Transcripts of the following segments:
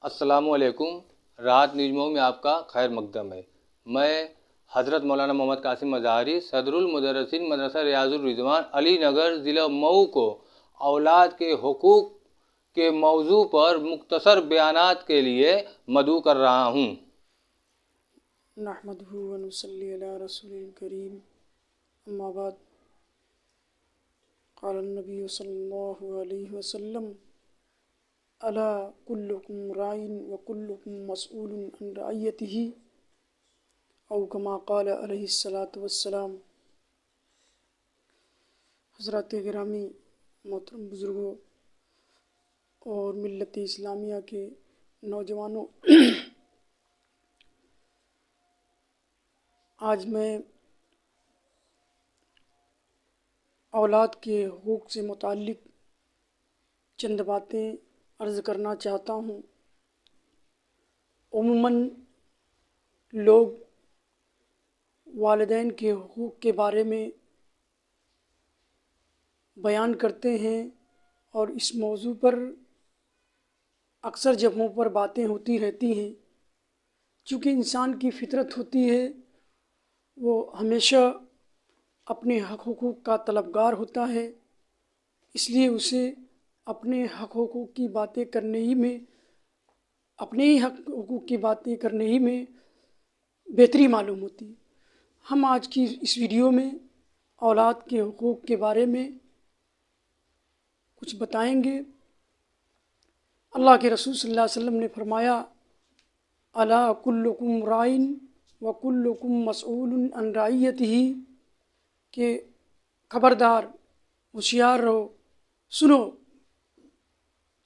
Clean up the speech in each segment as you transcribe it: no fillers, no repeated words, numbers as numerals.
السلام علیکم۔ راحت نیوز میں آپ کا خیر مقدم ہے۔ میں حضرت مولانا محمد قاسم مظاہری صدر المدرسین مدرسہ ریاض الرضوان علی نگر ضلع مئو کو اولاد کے حقوق کے موضوع پر مختصر بیانات کے لیے مدعو کر رہا ہوں۔ نحمدہ و نصلی علی رسول الکریم، اما بعد، قال النبی صلی اللہ علیہ وسلم: الا کلکم راعٍ وکلکم مسئول عن رعیتہ، او کما قال علیہ الصلاۃ والسلام۔ حضرات گرامی، محترم بزرگوں اور ملت اسلامیہ کے نوجوانوں، آج میں اولاد کے حقوق سے متعلق چند باتیں عرض کرنا چاہتا ہوں۔ عموماً لوگ والدین کے حقوق کے بارے میں بیان کرتے ہیں اور اس موضوع پر اکثر جگہوں پر باتیں ہوتی رہتی ہیں۔ چونکہ انسان کی فطرت ہوتی ہے، وہ ہمیشہ اپنے حق حقوق کا طلبگار ہوتا ہے، اس لیے اسے اپنے حق حقوق کی باتیں کرنے ہی میں بہتری معلوم ہوتی ہے۔ ہم آج کی اس ویڈیو میں اولاد کے حقوق کے بارے میں کچھ بتائیں گے۔ اللہ کے رسول صلی اللہ علیہ وسلم نے فرمایا: الا کلکم راعٍ وکلکم مسئول عن رعیتہ، کہ خبردار، ہوشیار رہو، سنو،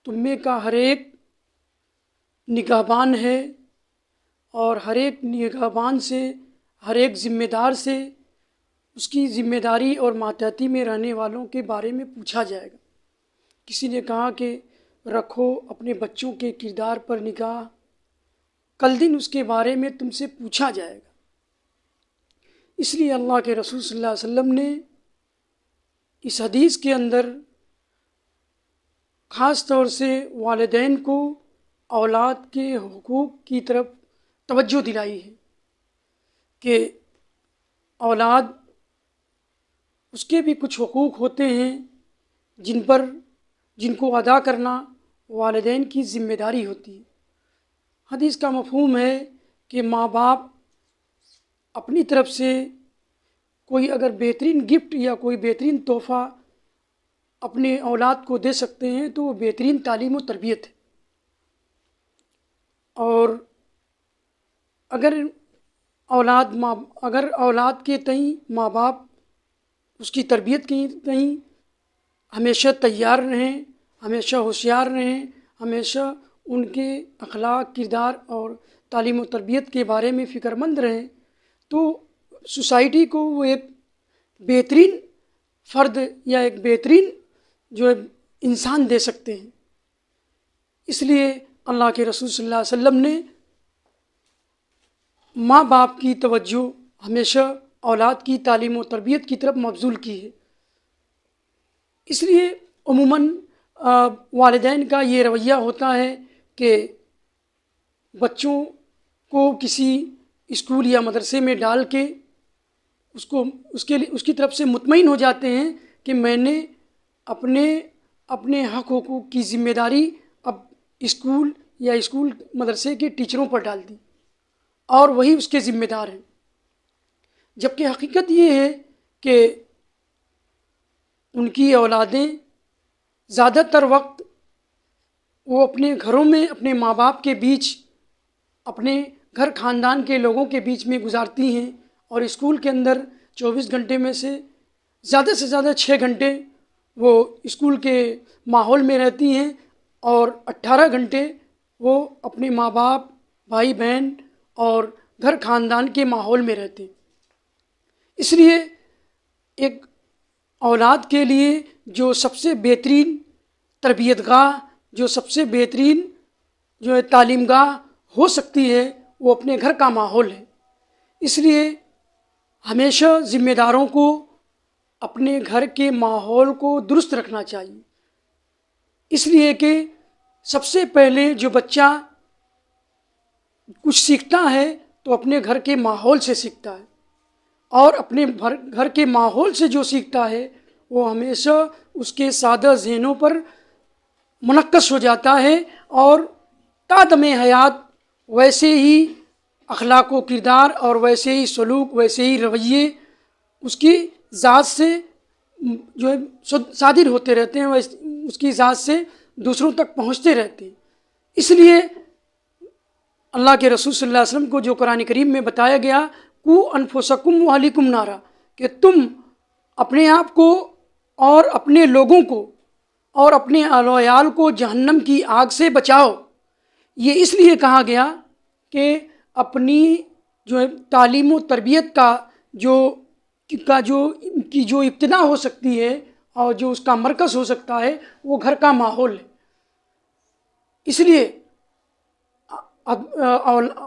تم میں کا ہر ایک نگہبان ہے، اور ہر ایک نگہبان سے، ہر ایک ذمہ دار سے اس کی ذمہ داری اور ماتحتی میں رہنے والوں کے بارے میں پوچھا جائے گا۔ کسی نے کہا کہ رکھو اپنے بچوں کے کردار پر نگاہ، کل دن اس کے بارے میں تم سے پوچھا جائے گا۔ اس لیے اللہ کے رسول صلی اللہ علیہ وسلم نے اس حدیث کے اندر خاص طور سے والدین کو اولاد کے حقوق کی طرف توجہ دلائی ہے کہ اولاد، اس کے بھی کچھ حقوق ہوتے ہیں جن کو ادا کرنا والدین کی ذمہ داری ہوتی ہے۔ حدیث کا مفہوم ہے کہ ماں باپ اپنی طرف سے کوئی اگر بہترین گفٹ یا کوئی بہترین تحفہ اپنے اولاد کو دے سکتے ہیں تو وہ بہترین تعلیم و تربیت ہے۔ اور اگر اولاد کے تئیں ماں باپ اس کی تربیت کے تئیں ہمیشہ تیار رہیں، ہمیشہ ہوشیار رہیں، ہمیشہ ان کے اخلاق، کردار اور تعلیم و تربیت کے بارے میں فکر مند رہیں، تو سوسائٹی کو وہ ایک بہترین فرد یا ایک بہترین انسان دے سکتے ہیں۔ اس لیے اللہ کے رسول صلی اللہ علیہ وسلم نے ماں باپ کی توجہ ہمیشہ اولاد کی تعلیم و تربیت کی طرف مبذول کی ہے۔ اس لیے عموماً والدین کا یہ رویہ ہوتا ہے کہ بچوں کو کسی اسکول یا مدرسے میں ڈال کے اس کی طرف سے مطمئن ہو جاتے ہیں کہ میں نے اپنے حق حقوق کی ذمہ داری اب اسکول مدرسے کے ٹیچروں پر ڈال دی، اور وہی اس کے ذمہ دار ہیں۔ جبکہ حقیقت یہ ہے کہ ان کی اولادیں زیادہ تر وقت وہ اپنے گھروں میں، اپنے ماں باپ کے بیچ، اپنے گھر خاندان کے لوگوں کے بیچ میں گزارتی ہیں، اور اسکول کے اندر 24 گھنٹے میں سے زیادہ 6 گھنٹے وہ اسکول کے ماحول میں رہتی ہیں، اور 18 گھنٹے وہ اپنے ماں باپ، بھائی بہن اور گھر خاندان کے ماحول میں رہتے ہیں۔ اس لیے ایک اولاد کے لیے جو سب سے بہترین تربیت گاہ، جو سب سے بہترین تعلیم گاہ ہو سکتی ہے، وہ اپنے گھر کا ماحول ہے۔ اس لیے ہمیشہ ذمہ داروں کو اپنے گھر کے ماحول کو درست رکھنا چاہیے، اس لیے کہ سب سے پہلے جو بچہ کچھ سیکھتا ہے تو اپنے گھر کے ماحول سے سیکھتا ہے، اور اپنے گھر کے ماحول سے جو سیکھتا ہے وہ ہمیشہ اس کے سادہ ذہنوں پر منعکس ہو جاتا ہے، اور تا دم حیات ویسے ہی اخلاق و کردار اور ویسے ہی سلوک، ویسے ہی رویے اس کی ذات سے جو ہے صادر ہوتے رہتے ہیں، اس کی ذات سے دوسروں تک پہنچتے رہتے ہیں۔ اس لیے اللہ کے رسول صلی اللہ علیہ وسلم کو جو قرآن کریم میں بتایا گیا، کو انفسکم و اہلیکم نارا، کہ تم اپنے آپ کو اور اپنے لوگوں کو اور اپنے اہل و عیال کو جہنم کی آگ سے بچاؤ، یہ اس لیے کہا گیا کہ اپنی جو ہے تعلیم و تربیت کا جو ابتدا ہو سکتی ہے اور جو اس کا مرکز ہو سکتا ہے وہ گھر کا ماحول ہے۔ اس لیے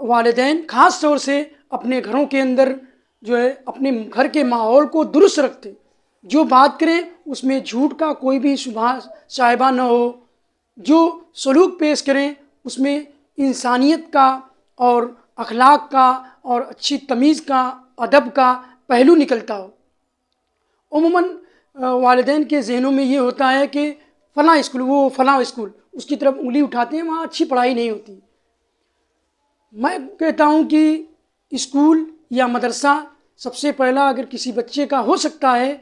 والدین خاص طور سے اپنے گھروں کے اندر جو ہے اپنے گھر کے ماحول کو درست رکھتے، جو بات کریں اس میں جھوٹ کا کوئی بھی شائبہ نہ ہو، جو سلوک پیش کریں اس میں انسانیت کا اور اخلاق کا اور اچھی تمیز کا، ادب کا پہلو نکلتا ہو۔ عموماً والدین کے ذہنوں میں یہ ہوتا ہے کہ فلاں اسکول اس کی طرف انگلی اٹھاتے ہیں، وہاں اچھی پڑھائی نہیں ہوتی۔ میں کہتا ہوں کہ اسکول یا مدرسہ سب سے پہلا اگر کسی بچے کا ہو سکتا ہے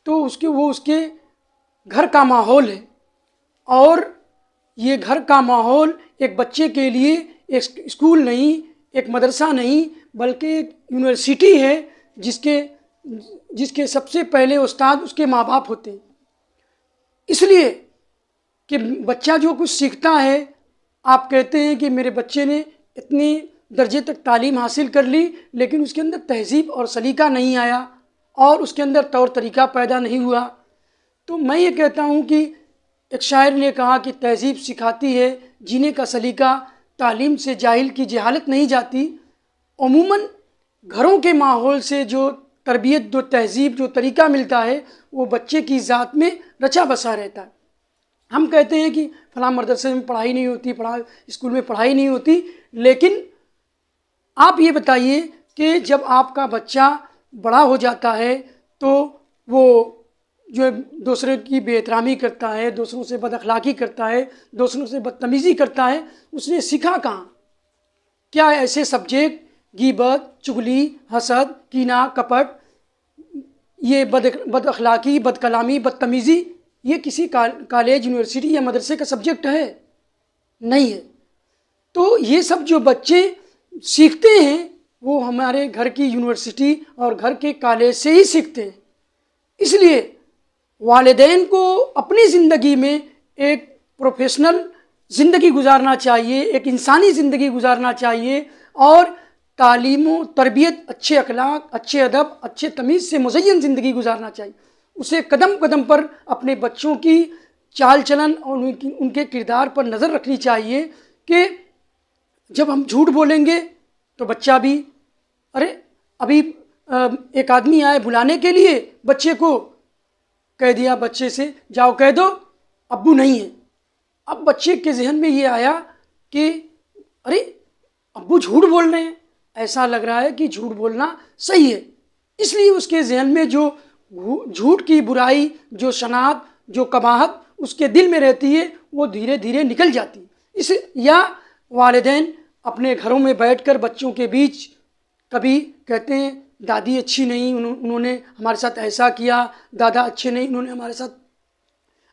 تو وہ اس کے گھر کا ماحول ہے، اور یہ گھر کا ماحول ایک بچے کے لیے ایک اسکول نہیں، ایک مدرسہ نہیں، بلکہ ایک یونیورسٹی ہے جس کے سب سے پہلے استاد اس کے ماں باپ ہوتے ہیں۔ اس لیے کہ بچہ جو کچھ سیکھتا ہے، آپ کہتے ہیں کہ میرے بچے نے اتنی درجے تک تعلیم حاصل کر لی لیکن اس کے اندر تہذیب اور سلیقہ نہیں آیا اور اس کے اندر طور طریقہ پیدا نہیں ہوا، تو میں یہ کہتا ہوں کہ ایک شاعر نے کہا کہ تہذیب سکھاتی ہے جینے کا سلیقہ، تعلیم سے جاہل کی جہالت نہیں جاتی۔ عموماً گھروں کے ماحول سے جو تربیت، جو تہذیب، جو طریقہ ملتا ہے وہ بچے کی ذات میں رچا بسا رہتا ہے۔ ہم کہتے ہیں کہ فلاں مدرسے میں پڑھائی نہیں ہوتی، اسکول میں پڑھائی نہیں ہوتی، لیکن آپ یہ بتائیے کہ جب آپ کا بچہ بڑا ہو جاتا ہے تو وہ جو دوسرے کی بے احترامی کرتا ہے، دوسروں سے بد اخلاقی کرتا ہے، دوسروں سے بدتمیزی کرتا ہے، اس نے سیکھا کہاں؟ کیا ایسے سبجیکٹ غیبت، چغلی، حسد، کینہ، کپٹ، یہ بد اخلاقی، بد کلامی، بدتمیزی، یہ کسی کالج، یونیورسٹی یا مدرسے کا سبجیکٹ ہے؟ نہیں ہے۔ تو یہ سب جو بچے سیکھتے ہیں وہ ہمارے گھر کی یونیورسٹی اور گھر کے کالج سے ہی سیکھتے ہیں۔ اس لیے والدین کو اپنی زندگی میں ایک پروفیشنل زندگی گزارنا چاہیے، ایک انسانی زندگی گزارنا چاہیے، اور تعلیم و تربیت، اچھے اخلاق، اچھے ادب، اچھے تمیز سے مزین زندگی گزارنا چاہیے۔ اسے قدم قدم پر اپنے بچوں کی چال چلن اور ان کے کردار پر نظر رکھنی چاہیے کہ جب ہم جھوٹ بولیں گے تو بچہ بھی، ابھی ایک آدمی آئے بلانے کے لیے، بچے کو کہہ دیا، بچے سے جاؤ کہہ دو ابو نہیں ہے۔ اب بچے کے ذہن میں یہ آیا کہ ابو جھوٹ بول رہے ہیں، ایسا لگ رہا ہے کہ جھوٹ بولنا صحیح ہے، اس لیے اس کے ذہن میں جو جھوٹ کی برائی، جو شناعت، جو قباحت اس کے دل میں رہتی ہے وہ دھیرے دھیرے نکل جاتی ہے۔ یا والدین اپنے گھروں میں بیٹھ کر بچوں کے بیچ کبھی کہتے ہیں دادی اچھی نہیں، انہوں نے ہمارے ساتھ ایسا کیا، دادا اچھے نہیں، انہوں نے ہمارے ساتھ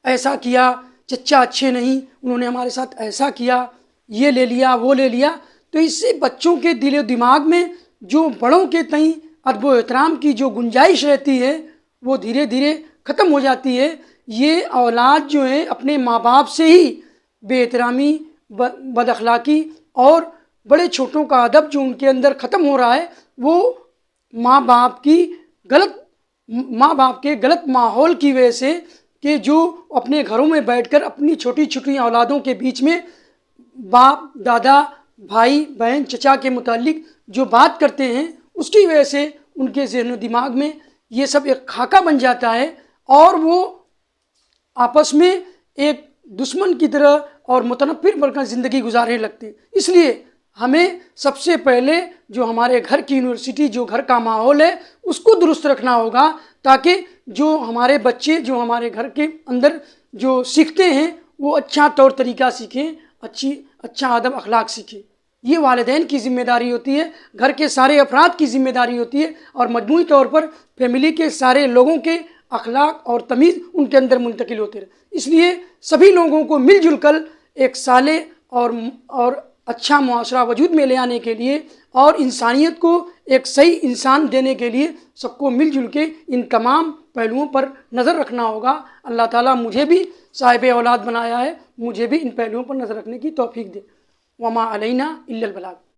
ایسا کیا، چچا اچھے نہیں، انہوں نے ہمارے ساتھ ایسا کیا، یہ لے لیا وہ لے لیا۔ تو اس سے بچوں کے دل و دماغ میں جو بڑوں کے تئیں ادب و احترام کی جو گنجائش رہتی ہے وہ دھیرے دھیرے ختم ہو جاتی ہے۔ یہ اولاد جو ہے اپنے ماں باپ سے ہی بے احترامی، بد اخلاقی اور بڑے چھوٹوں کا ادب جو ان کے اندر ختم ہو رہا ہے، وہ ماں باپ کے غلط ماحول کی وجہ سے، کہ جو اپنے گھروں میں بیٹھ کر اپنی چھوٹی چھوٹی اولادوں کے بیچ میں باپ، دادا، بھائی، بہن، چچا کے متعلق جو بات کرتے ہیں، اس کی وجہ سے ان کے ذہن و دماغ میں یہ سب ایک خاکہ بن جاتا ہے اور وہ آپس میں ایک دشمن کی طرح اور متنفر بن کر زندگی گزارنے لگتے ہیں۔ اس لیے ہمیں سب سے پہلے جو ہمارے گھر کی یونیورسٹی، جو گھر کا ماحول ہے، اس کو درست رکھنا ہوگا، تاکہ جو ہمارے بچے جو ہمارے گھر کے اندر جو سیکھتے ہیں وہ اچھا طور طریقہ سیکھیں، اچھا ادب اخلاق سیکھیں۔ یہ والدین کی ذمہ داری ہوتی ہے، گھر کے سارے افراد کی ذمہ داری ہوتی ہے، اور مجموعی طور پر فیملی کے سارے لوگوں کے اخلاق اور تمیز ان کے اندر منتقل ہوتے رہے۔ اس لیے سبھی لوگوں کو مل جل کر ایک صالح اور اچھا معاشرہ وجود میں لے آنے کے لیے، اور انسانیت کو ایک صحیح انسان دینے کے لیے سب کو مل جل کے ان تمام پہلوؤں پر نظر رکھنا ہوگا۔ اللہ تعالیٰ مجھے بھی صاحب اولاد بنایا ہے، مجھے بھی ان پہلوؤں پر نظر رکھنے کی توفیق دے۔ وما علینا الا البلاغ۔